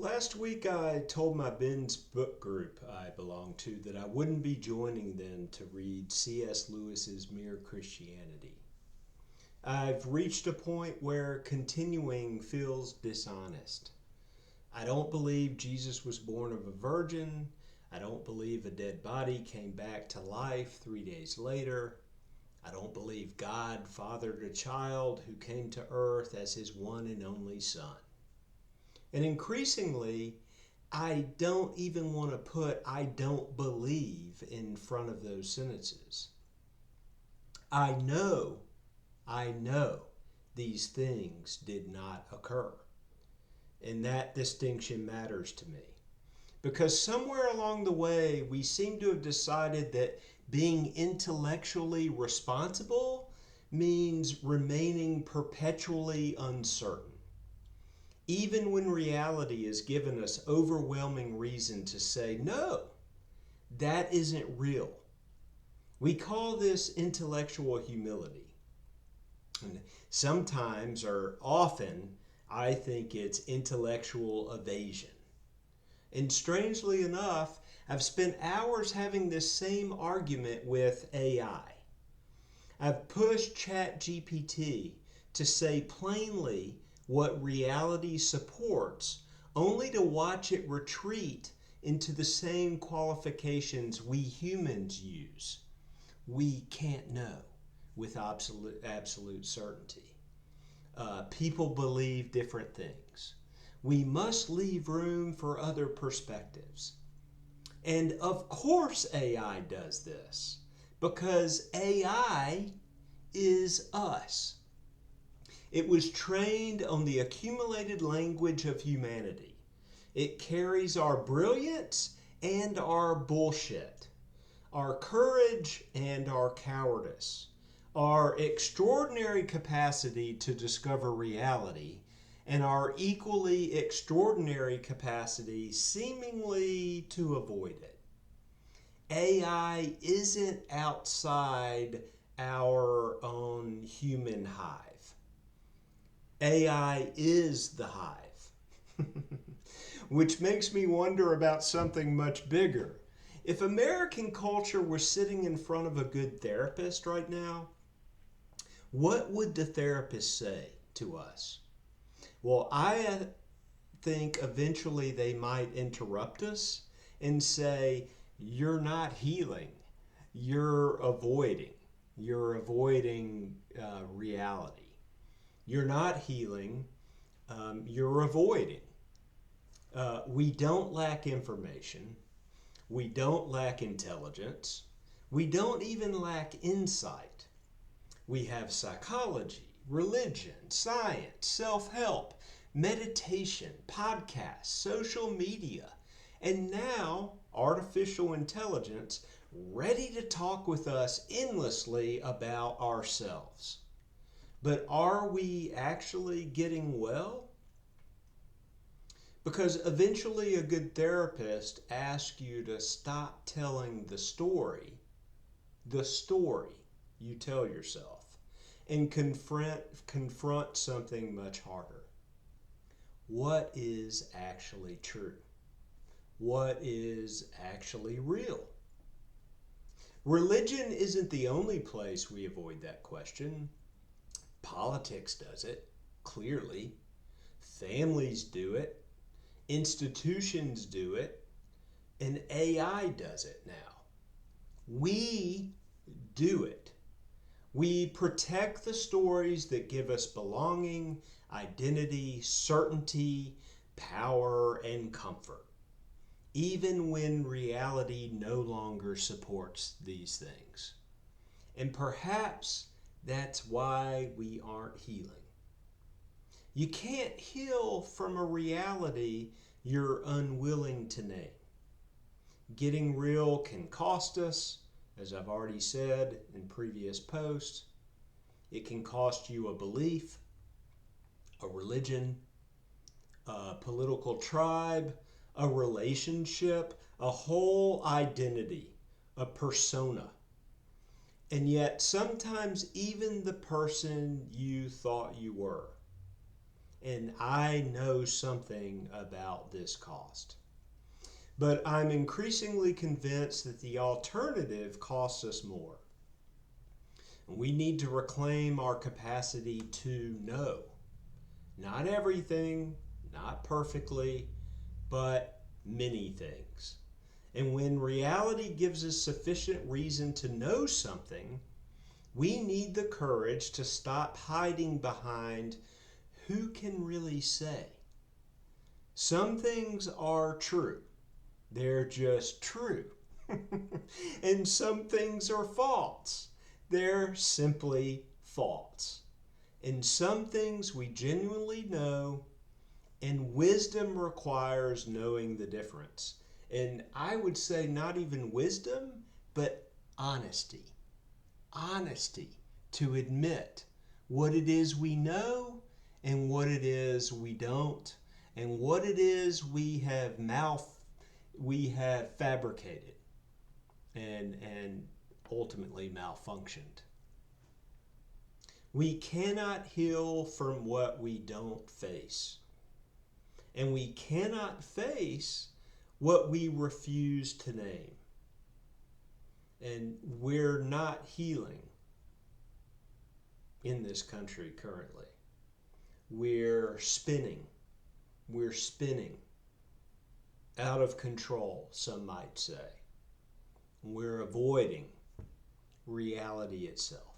Last week I told my Ben's book group I belong to that I wouldn't be joining them to read C.S. Lewis's Mere Christianity. I've reached a point where continuing feels dishonest. I don't believe Jesus was born of a virgin. I don't believe a dead body came back to life 3 days later. I don't believe God fathered a child who came to earth as his one and only son. And increasingly, I don't even want to put I don't believe in front of those sentences. I know, I know these things did not occur. And that distinction matters to me. Because somewhere along the way, we seem to have decided that being intellectually responsible means remaining perpetually uncertain. Even when reality has given us overwhelming reason to say, no, that isn't real. We call this intellectual humility. And sometimes, or often, I think it's intellectual evasion. And strangely enough, I've spent hours having this same argument with AI. I've pushed ChatGPT to say plainly what reality supports, only to watch it retreat into the same qualifications we humans use. We can't know with absolute certainty. People believe different things. We must leave room for other perspectives. And of course AI does this, because AI is us. It was trained on the accumulated language of humanity. It carries our brilliance and our bullshit, our courage and our cowardice, our extraordinary capacity to discover reality, and our equally extraordinary capacity seemingly to avoid it. AI isn't outside our own human hive. AI is the hive. Which makes me wonder about something much bigger. If American culture were sitting in front of a good therapist right now, what would the therapist say to us? Well, I think eventually they might interrupt us and say, you're not healing, you're avoiding. You're avoiding reality. You're not healing, you're avoiding. We don't lack information. We don't lack intelligence. We don't even lack insight. We have psychology, religion, science, self-help, meditation, podcasts, social media, and now artificial intelligence ready to talk with us endlessly about ourselves. But are we actually getting well? Because eventually a good therapist asks you to stop telling the story you tell yourself, and confront something much harder. What is actually true? What is actually real? Religion isn't the only place we avoid that question. Politics does it, clearly. Families do it. Institutions do it. And AI does it now. We do it. We protect the stories that give us belonging, identity, certainty, power, and comfort, even when reality no longer supports these things. And perhaps that's why we aren't healing. You can't heal from a reality you're unwilling to name. Getting real can cost us, as I've already said in previous posts. It can cost you a belief, a religion, a political tribe, a relationship, a whole identity, a persona. And yet sometimes even the person you thought you were. and I know something about this cost. But I'm increasingly convinced that the alternative costs us more. We need to reclaim our capacity to know. Not everything, not perfectly, but many things. And when reality gives us sufficient reason to know something, we need the courage to stop hiding behind who can really say. Some things are true. They're just true. And some things are false. They're simply false. And some things we genuinely know, and wisdom requires knowing the difference. And I would say not even wisdom, but honesty. Honesty to admit what it is we know and what it is we don't, and what it is we have fabricated and ultimately malfunctioned. We cannot heal from what we don't face. And we cannot face what we refuse to name. And we're not healing in this country currently. We're spinning. We're spinning out of control, some might say. We're avoiding reality itself.